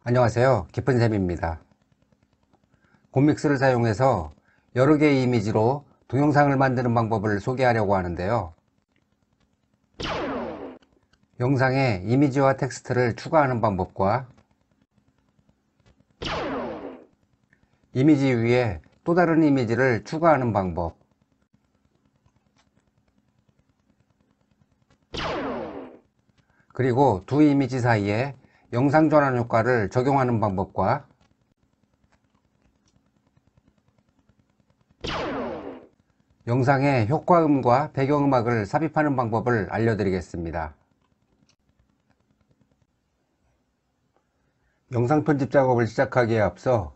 안녕하세요, 기쁜샘입니다. 곰믹스를 사용해서 여러 개의 이미지로 동영상을 만드는 방법을 소개하려고 하는데요. 영상에 이미지와 텍스트를 추가하는 방법과 이미지 위에 또 다른 이미지를 추가하는 방법, 그리고 두 이미지 사이에 영상 전환 효과를 적용하는 방법과 영상에 효과음과 배경음악을 삽입하는 방법을 알려드리겠습니다. 영상 편집 작업을 시작하기에 앞서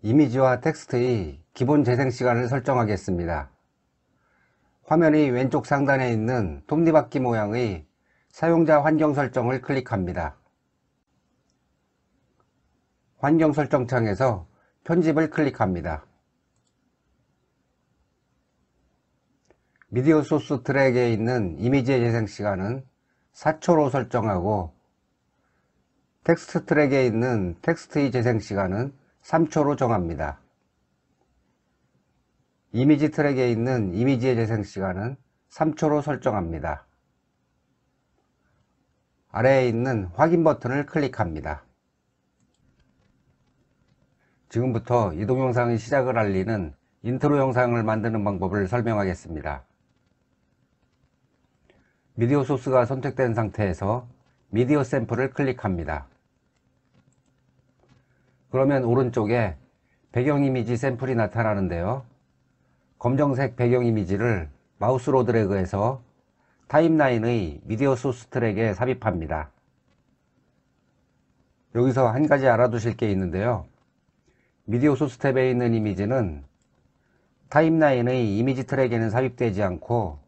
이미지와 텍스트의 기본 재생 시간을 설정하겠습니다. 화면의 왼쪽 상단에 있는 톱니바퀴 모양의 사용자 환경 설정을 클릭합니다. 환경 설정 창에서 편집을 클릭합니다. 미디어 소스 트랙에 있는 이미지의 재생 시간은 4초로 설정하고 텍스트 트랙에 있는 텍스트의 재생 시간은 3초로 정합니다. 이미지 트랙에 있는 이미지의 재생 시간은 3초로 설정합니다. 아래에 있는 확인 버튼을 클릭합니다. 지금부터 이 동영상의 시작을 알리는 인트로 영상을 만드는 방법을 설명하겠습니다. 미디어 소스가 선택된 상태에서 미디어 샘플을 클릭합니다. 그러면 오른쪽에 배경 이미지 샘플이 나타나는데요. 검정색 배경 이미지를 마우스로 드래그해서 타임라인의 미디어 소스 트랙에 삽입합니다. 여기서 한 가지 알아두실 게 있는데요. 미디어 소스 탭에 있는 이미지는 타임라인의 이미지 트랙에는 삽입되지 않고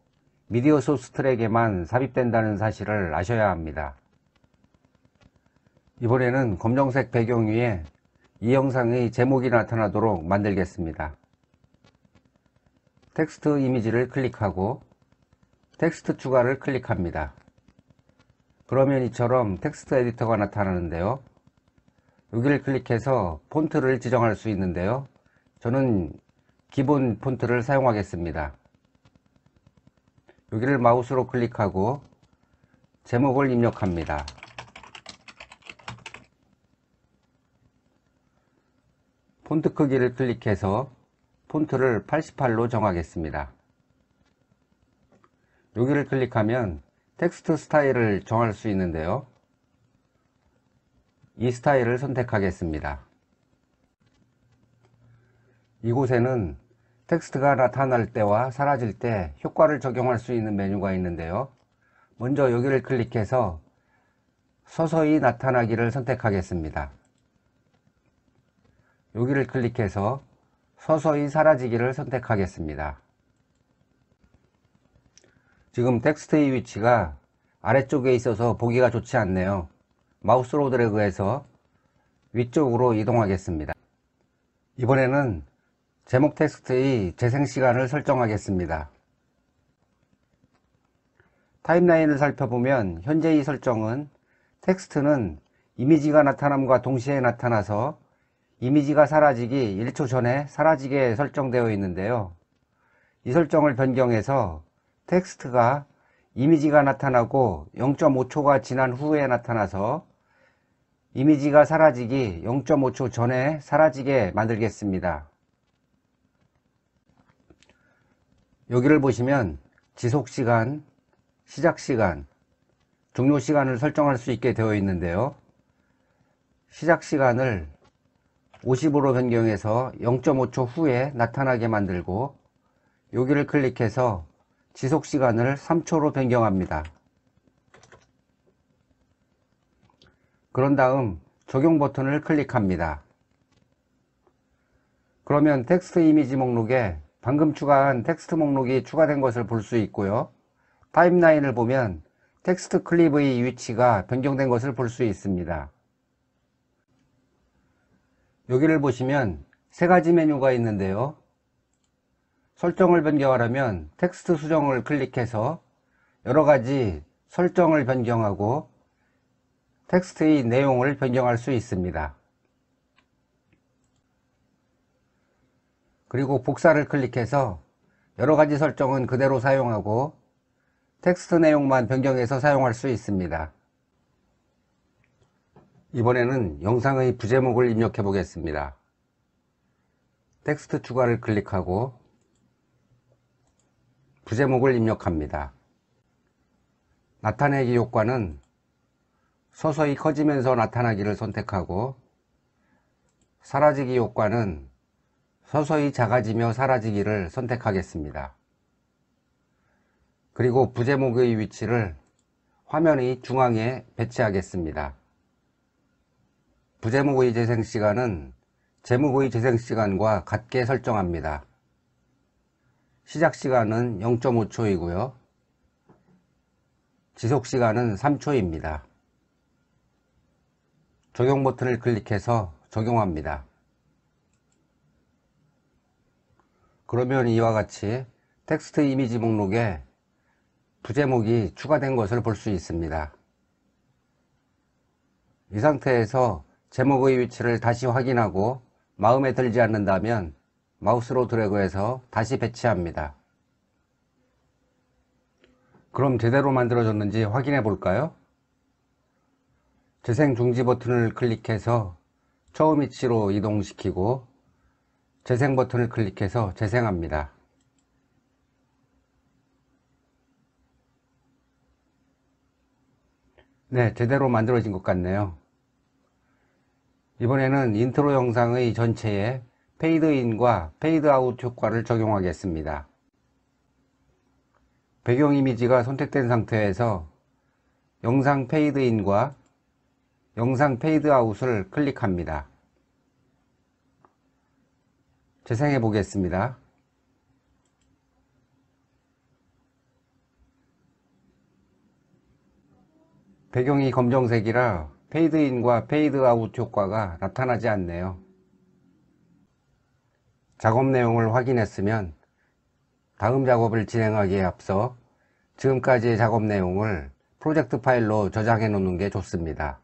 미디어 소스 트랙에만 삽입된다는 사실을 아셔야 합니다. 이번에는 검정색 배경 위에 이 영상의 제목이 나타나도록 만들겠습니다. 텍스트 이미지를 클릭하고 텍스트 추가를 클릭합니다. 그러면 이처럼 텍스트 에디터가 나타나는데요. 여기를 클릭해서 폰트를 지정할 수 있는데요. 저는 기본 폰트를 사용하겠습니다. 여기를 마우스로 클릭하고 제목을 입력합니다. 폰트 크기를 클릭해서 폰트를 88로 정하겠습니다. 여기를 클릭하면 텍스트 스타일을 정할 수 있는데요. 이 스타일을 선택하겠습니다. 이곳에는 텍스트가 나타날 때와 사라질 때 효과를 적용할 수 있는 메뉴가 있는데요. 먼저 여기를 클릭해서 서서히 나타나기를 선택하겠습니다. 여기를 클릭해서 서서히 사라지기를 선택하겠습니다. 지금 텍스트의 위치가 아래쪽에 있어서 보기가 좋지 않네요. 마우스로 드래그해서 위쪽으로 이동하겠습니다. 이번에는 제목 텍스트의 재생 시간을 설정하겠습니다. 타임라인을 살펴보면 현재의 설정은 텍스트는 이미지가 나타남과 동시에 나타나서 이미지가 사라지기 1초 전에 사라지게 설정되어 있는데요. 이 설정을 변경해서 텍스트가 이미지가 나타나고 0.5초가 지난 후에 나타나서 이미지가 사라지기 0.5초 전에 사라지게 만들겠습니다. 여기를 보시면 지속시간, 시작시간, 종료시간을 설정할 수 있게 되어 있는데요. 시작시간을 50으로 변경해서 0.5초 후에 나타나게 만들고 여기를 클릭해서 지속시간을 3초로 변경합니다. 그런 다음 적용 버튼을 클릭합니다. 그러면 텍스트 이미지 목록에 방금 추가한 텍스트 목록이 추가된 것을 볼 수 있고요. 타임라인을 보면 텍스트 클립의 위치가 변경된 것을 볼 수 있습니다. 여기를 보시면 세 가지 메뉴가 있는데요. 설정을 변경하려면 텍스트 수정을 클릭해서 여러 가지 설정을 변경하고 텍스트의 내용을 변경할 수 있습니다. 그리고 복사를 클릭해서 여러가지 설정은 그대로 사용하고 텍스트 내용만 변경해서 사용할 수 있습니다. 이번에는 영상의 부제목을 입력해 보겠습니다. 텍스트 추가를 클릭하고 부제목을 입력합니다. 나타내기 효과는 서서히 커지면서 나타나기를 선택하고, 사라지기 효과는 서서히 작아지며 사라지기를 선택하겠습니다. 그리고 부제목의 위치를 화면의 중앙에 배치하겠습니다. 부제목의 재생시간은 제목의 재생시간과 같게 설정합니다. 시작시간은 0.5초이고요. 지속시간은 3초입니다. 적용 버튼을 클릭해서 적용합니다. 그러면 이와 같이 텍스트 이미지 목록에 부제목이 추가된 것을 볼 수 있습니다. 이 상태에서 제목의 위치를 다시 확인하고 마음에 들지 않는다면 마우스로 드래그해서 다시 배치합니다. 그럼 제대로 만들어졌는지 확인해 볼까요? 재생 중지 버튼을 클릭해서 처음 위치로 이동시키고 재생 버튼을 클릭해서 재생합니다. 네, 제대로 만들어진 것 같네요. 이번에는 인트로 영상의 전체에 페이드인과 페이드아웃 효과를 적용하겠습니다. 배경 이미지가 선택된 상태에서 영상 페이드인과 영상 페이드아웃을 클릭합니다. 재생해 보겠습니다. 배경이 검정색이라 페이드인과 페이드아웃 효과가 나타나지 않네요. 작업 내용을 확인했으면 다음 작업을 진행하기에 앞서 지금까지의 작업 내용을 프로젝트 파일로 저장해 놓는 게 좋습니다.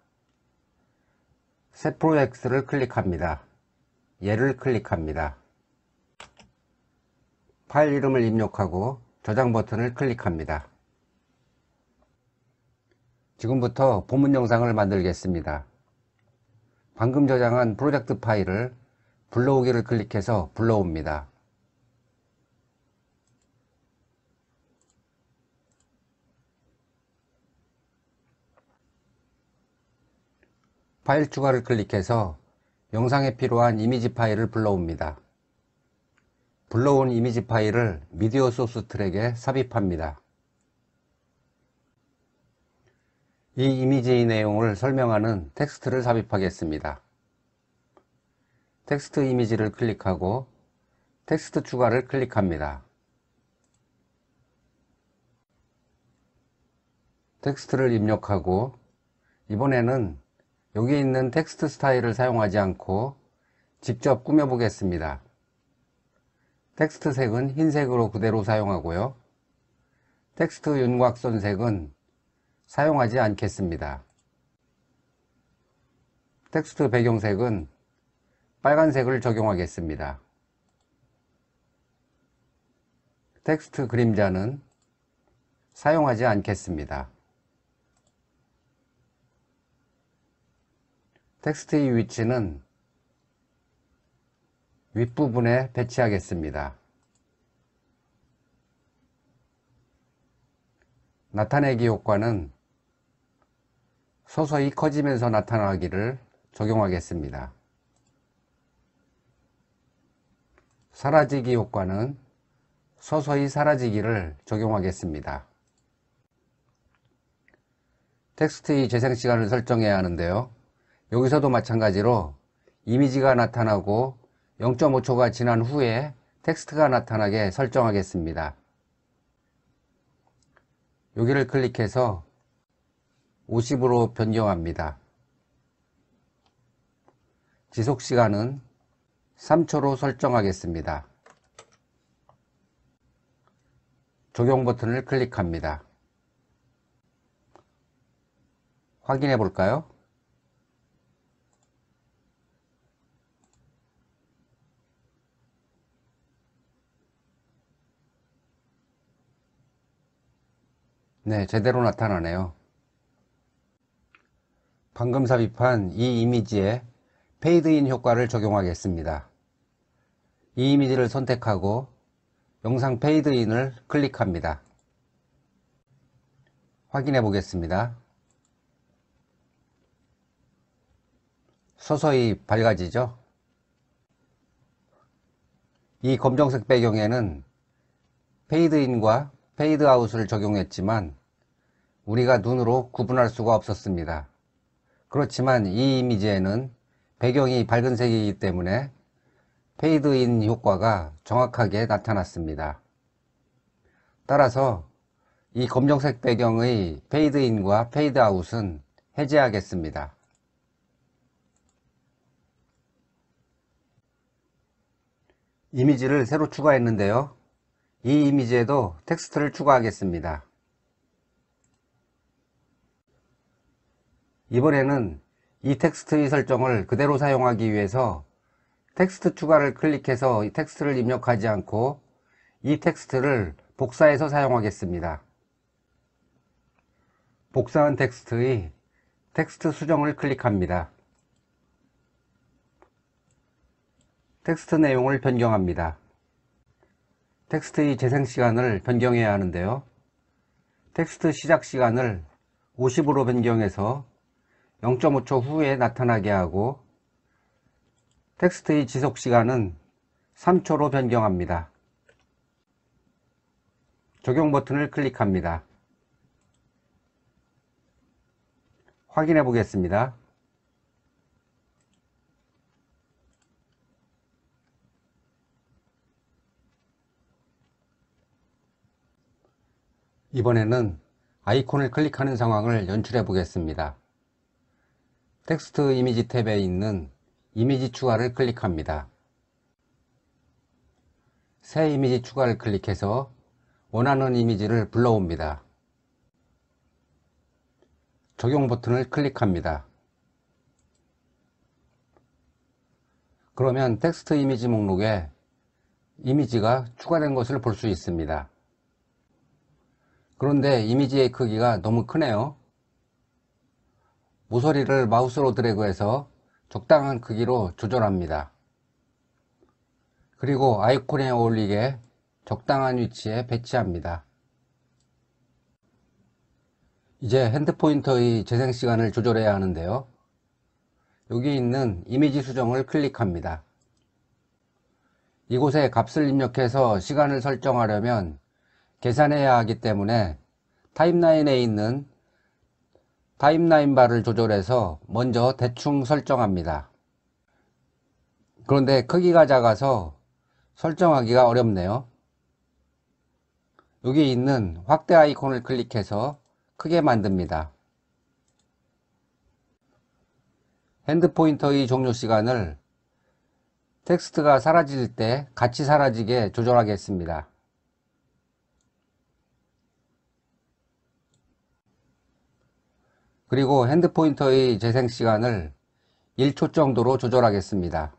새 프로젝트를 클릭합니다. 얘를 클릭합니다. 파일 이름을 입력하고 저장 버튼을 클릭합니다. 지금부터 본문 영상을 만들겠습니다. 방금 저장한 프로젝트 파일을 불러오기를 클릭해서 불러옵니다. 파일 추가를 클릭해서 영상에 필요한 이미지 파일을 불러옵니다. 불러온 이미지 파일을 미디어 소스 트랙에 삽입합니다. 이 이미지의 내용을 설명하는 텍스트를 삽입하겠습니다. 텍스트 이미지를 클릭하고 텍스트 추가를 클릭합니다. 텍스트를 입력하고 이번에는 여기 있는 텍스트 스타일을 사용하지 않고 직접 꾸며 보겠습니다. 텍스트 색은 흰색으로 그대로 사용하고요. 텍스트 윤곽선 색은 사용하지 않겠습니다. 텍스트 배경색은 빨간색을 적용하겠습니다. 텍스트 그림자는 사용하지 않겠습니다. 텍스트의 위치는 윗부분에 배치하겠습니다. 나타내기 효과는 서서히 커지면서 나타나기를 적용하겠습니다. 사라지기 효과는 서서히 사라지기를 적용하겠습니다. 텍스트의 재생 시간을 설정해야 하는데요. 여기서도 마찬가지로 이미지가 나타나고 0.5초가 지난 후에 텍스트가 나타나게 설정하겠습니다. 여기를 클릭해서 50으로 변경합니다. 지속시간은 3초로 설정하겠습니다. 적용 버튼을 클릭합니다. 확인해 볼까요? 네, 제대로 나타나네요. 방금 삽입한 이 이미지에 페이드인 효과를 적용하겠습니다. 이 이미지를 선택하고 영상 페이드인을 클릭합니다. 확인해 보겠습니다. 서서히 밝아지죠? 이 검정색 배경에는 페이드인과 페이드아웃을 적용했지만 우리가 눈으로 구분할 수가 없었습니다. 그렇지만 이 이미지에는 배경이 밝은 색이기 때문에 페이드인 효과가 정확하게 나타났습니다. 따라서 이 검정색 배경의 페이드인과 페이드아웃은 해제하겠습니다. 이미지를 새로 추가했는데요. 이 이미지에도 텍스트를 추가하겠습니다. 이번에는 이 텍스트의 설정을 그대로 사용하기 위해서 텍스트 추가를 클릭해서 이 텍스트를 입력하지 않고 이 텍스트를 복사해서 사용하겠습니다. 복사한 텍스트의 텍스트 수정을 클릭합니다. 텍스트 내용을 변경합니다. 텍스트의 재생 시간을 변경해야 하는데요. 텍스트 시작 시간을 50으로 변경해서 0.5초 후에 나타나게 하고 텍스트의 지속 시간은 3초로 변경합니다. 적용 버튼을 클릭합니다. 확인해 보겠습니다. 이번에는 아이콘을 클릭하는 상황을 연출해 보겠습니다. 텍스트 이미지 탭에 있는 이미지 추가를 클릭합니다. 새 이미지 추가를 클릭해서 원하는 이미지를 불러옵니다. 적용 버튼을 클릭합니다. 그러면 텍스트 이미지 목록에 이미지가 추가된 것을 볼 수 있습니다. 그런데 이미지의 크기가 너무 크네요. 모서리를 마우스로 드래그해서 적당한 크기로 조절합니다. 그리고 아이콘에 어울리게 적당한 위치에 배치합니다. 이제 핸드 포인터의 재생 시간을 조절해야 하는데요. 여기 있는 이미지 수정을 클릭합니다. 이곳에 값을 입력해서 시간을 설정하려면 계산해야 하기 때문에 타임라인에 있는 타임라인 바를 조절해서 먼저 대충 설정합니다. 그런데 크기가 작아서 설정하기가 어렵네요. 여기 있는 확대 아이콘을 클릭해서 크게 만듭니다. 핸드 포인터의 종료 시간을 텍스트가 사라질 때 같이 사라지게 조절하겠습니다. 그리고 핸드 포인터의 재생 시간을 1초 정도로 조절하겠습니다.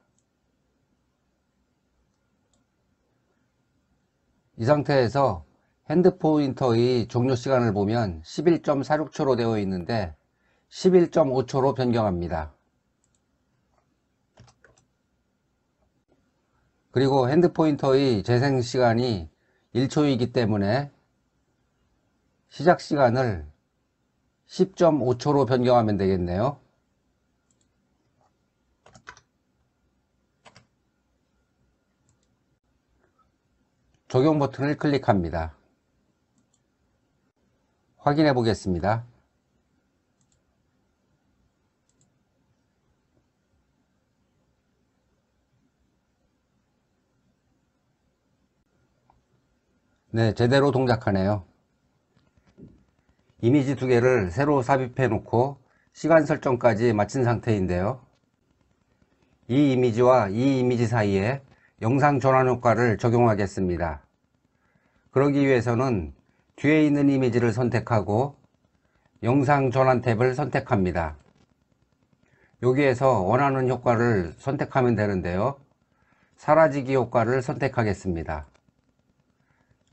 이 상태에서 핸드 포인터의 종료 시간을 보면 11.46초로 되어 있는데 11.5초로 변경합니다. 그리고 핸드 포인터의 재생 시간이 1초이기 때문에 시작 시간을 10.5초로 변경하면 되겠네요. 적용 버튼을 클릭합니다. 확인해 보겠습니다. 네, 제대로 동작하네요. 이미지 두 개를 새로 삽입해 놓고 시간 설정까지 마친 상태인데요. 이 이미지와 이 이미지 사이에 영상 전환 효과를 적용하겠습니다. 그러기 위해서는 뒤에 있는 이미지를 선택하고 영상 전환 탭을 선택합니다. 여기에서 원하는 효과를 선택하면 되는데요. 사라지기 효과를 선택하겠습니다.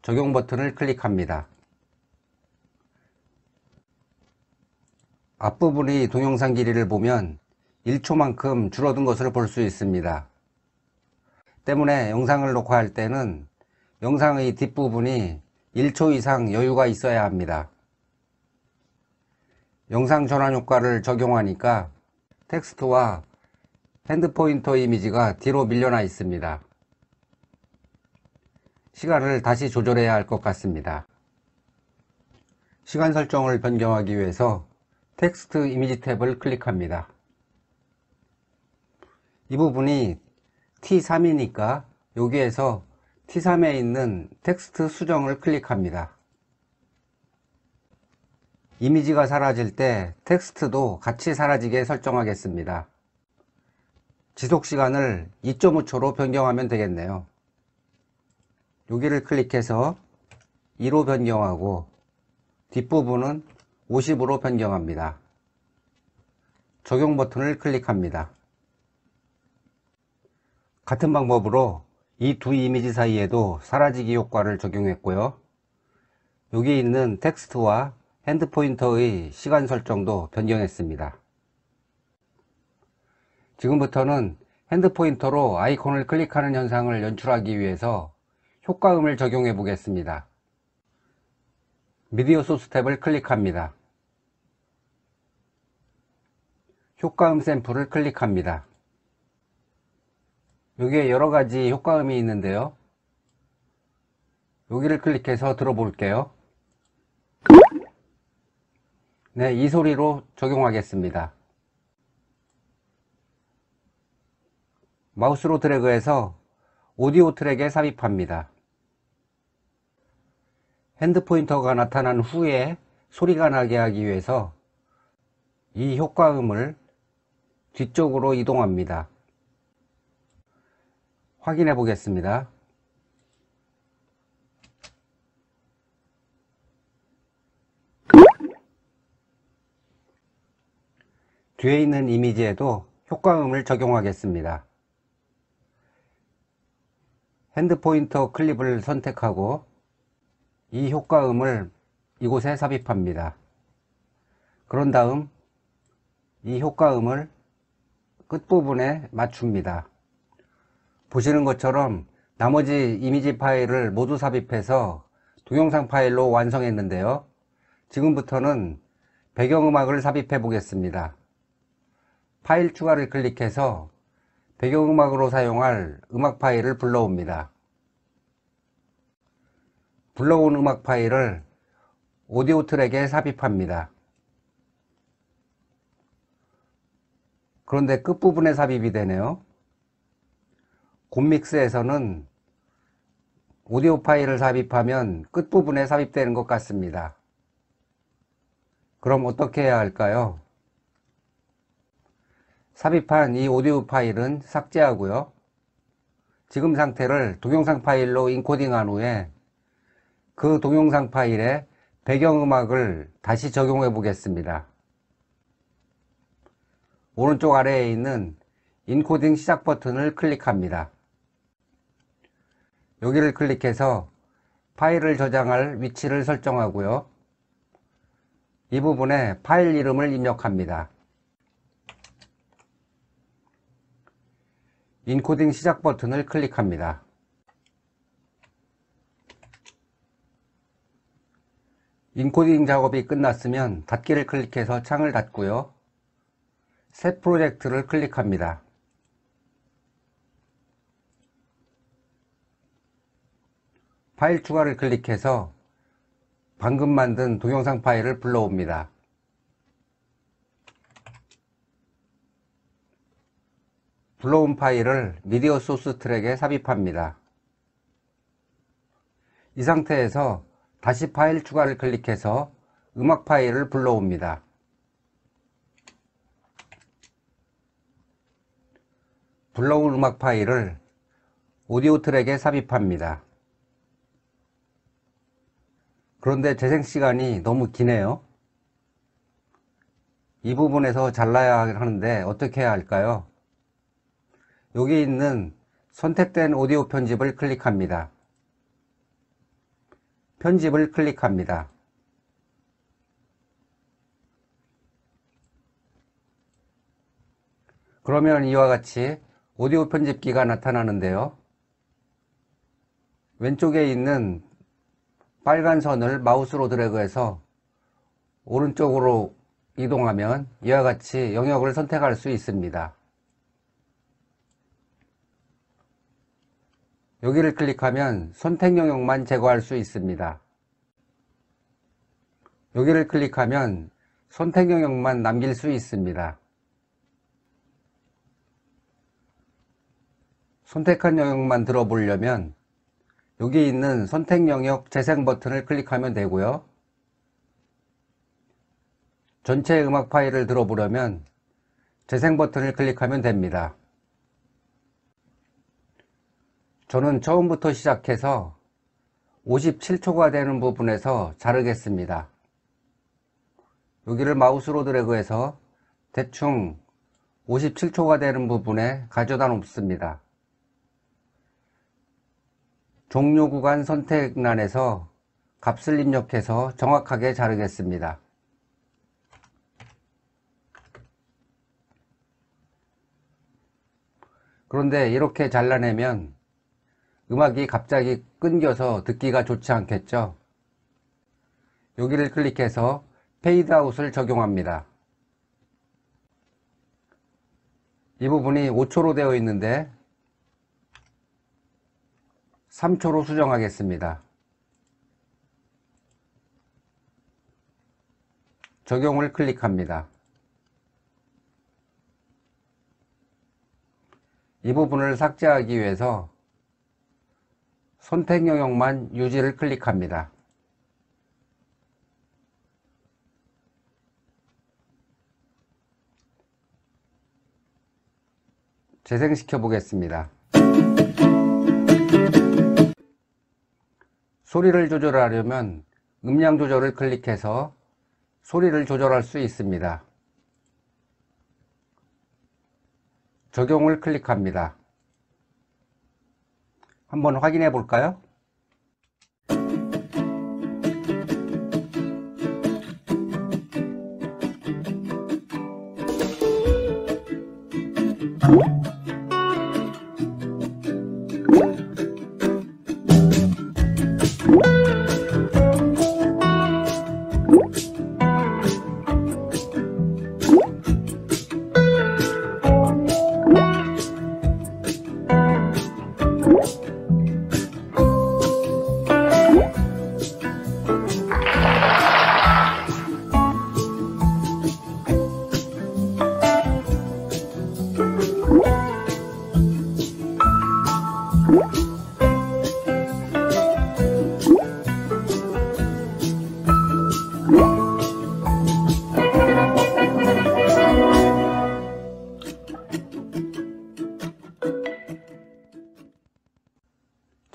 적용 버튼을 클릭합니다. 앞부분이 동영상 길이를 보면 1초만큼 줄어든 것을 볼 수 있습니다. 때문에 영상을 녹화할 때는 영상의 뒷부분이 1초 이상 여유가 있어야 합니다. 영상 전환 효과를 적용하니까 텍스트와 핸드 포인터 이미지가 뒤로 밀려나 있습니다. 시간을 다시 조절해야 할 것 같습니다. 시간 설정을 변경하기 위해서 텍스트 이미지 탭을 클릭합니다. 이 부분이 T3이니까 여기에서 T3에 있는 텍스트 수정을 클릭합니다. 이미지가 사라질 때 텍스트도 같이 사라지게 설정하겠습니다. 지속시간을 2.5초로 변경하면 되겠네요. 여기를 클릭해서 2로 변경하고 뒷부분은 50으로 변경합니다. 적용 버튼을 클릭합니다. 같은 방법으로 이 두 이미지 사이에도 사라지기 효과를 적용했고요. 여기 있는 텍스트와 핸드 포인터의 시간 설정도 변경했습니다. 지금부터는 핸드 포인터로 아이콘을 클릭하는 현상을 연출하기 위해서 효과음을 적용해 보겠습니다. 미디어 소스 탭을 클릭합니다. 효과음 샘플을 클릭합니다. 여기에 여러가지 효과음이 있는데요. 여기를 클릭해서 들어볼게요. 네, 이 소리로 적용하겠습니다. 마우스로 드래그해서 오디오 트랙에 삽입합니다. 핸드 포인터가 나타난 후에 소리가 나게 하기 위해서 이 효과음을 뒤쪽으로 이동합니다. 확인해 보겠습니다. 뒤에 있는 이미지에도 효과음을 적용하겠습니다. 핸드 포인터 클립을 선택하고 이 효과음을 이곳에 삽입합니다. 그런 다음 이 효과음을 끝부분에 맞춥니다. 보시는 것처럼 나머지 이미지 파일을 모두 삽입해서 동영상 파일로 완성했는데요. 지금부터는 배경음악을 삽입해 보겠습니다. 파일 추가를 클릭해서 배경음악으로 사용할 음악 파일을 불러옵니다. 불러온 음악 파일을 오디오 트랙에 삽입합니다. 그런데 끝부분에 삽입이 되네요. 곰믹스에서는 오디오 파일을 삽입하면 끝부분에 삽입되는 것 같습니다. 그럼 어떻게 해야 할까요? 삽입한 이 오디오 파일은 삭제하고요. 지금 상태를 동영상 파일로 인코딩한 후에 그 동영상 파일에 배경음악을 다시 적용해 보겠습니다. 오른쪽 아래에 있는 인코딩 시작 버튼을 클릭합니다. 여기를 클릭해서 파일을 저장할 위치를 설정하고요. 이 부분에 파일 이름을 입력합니다. 인코딩 시작 버튼을 클릭합니다. 인코딩 작업이 끝났으면 닫기를 클릭해서 창을 닫고요. 새 프로젝트를 클릭합니다. 파일 추가를 클릭해서 방금 만든 동영상 파일을 불러옵니다. 불러온 파일을 미디어 소스 트랙에 삽입합니다. 이 상태에서 다시 파일 추가를 클릭해서 음악 파일을 불러옵니다. 불러온 음악 파일을 오디오 트랙에 삽입합니다. 그런데 재생시간이 너무 기네요. 이 부분에서 잘라야 하는데 어떻게 해야 할까요? 여기 있는 선택된 오디오 편집을 클릭합니다. 편집을 클릭합니다. 그러면 이와 같이 오디오 편집기가 나타나는데요. 왼쪽에 있는 빨간 선을 마우스로 드래그해서 오른쪽으로 이동하면 이와 같이 영역을 선택할 수 있습니다. 여기를 클릭하면 선택 영역만 제거할 수 있습니다. 여기를 클릭하면 선택 영역만 남길 수 있습니다. 선택한 영역만 들어보려면 여기 있는 선택 영역 재생 버튼을 클릭하면 되고요. 전체 음악 파일을 들어보려면 재생 버튼을 클릭하면 됩니다. 저는 처음부터 시작해서 57초가 되는 부분에서 자르겠습니다. 여기를 마우스로 드래그해서 대충 57초가 되는 부분에 가져다 놓습니다. 종료 구간 선택란에서 값을 입력해서 정확하게 자르겠습니다. 그런데 이렇게 잘라내면 음악이 갑자기 끊겨서 듣기가 좋지 않겠죠? 여기를 클릭해서 페이드 아웃을 적용합니다. 이 부분이 5초로 되어 있는데 3초로 수정하겠습니다. 적용을 클릭합니다. 이 부분을 삭제하기 위해서 선택 영역만 유지를 클릭합니다. 재생시켜 보겠습니다. 소리를 조절하려면 음량 조절을 클릭해서 소리를 조절할 수 있습니다. 적용을 클릭합니다. 한번 확인해 볼까요?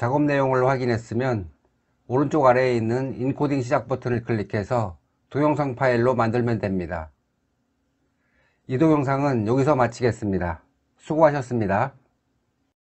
작업 내용을 확인했으면 오른쪽 아래에 있는 인코딩 시작 버튼을 클릭해서 동영상 파일로 만들면 됩니다. 이 동영상은 여기서 마치겠습니다. 수고하셨습니다.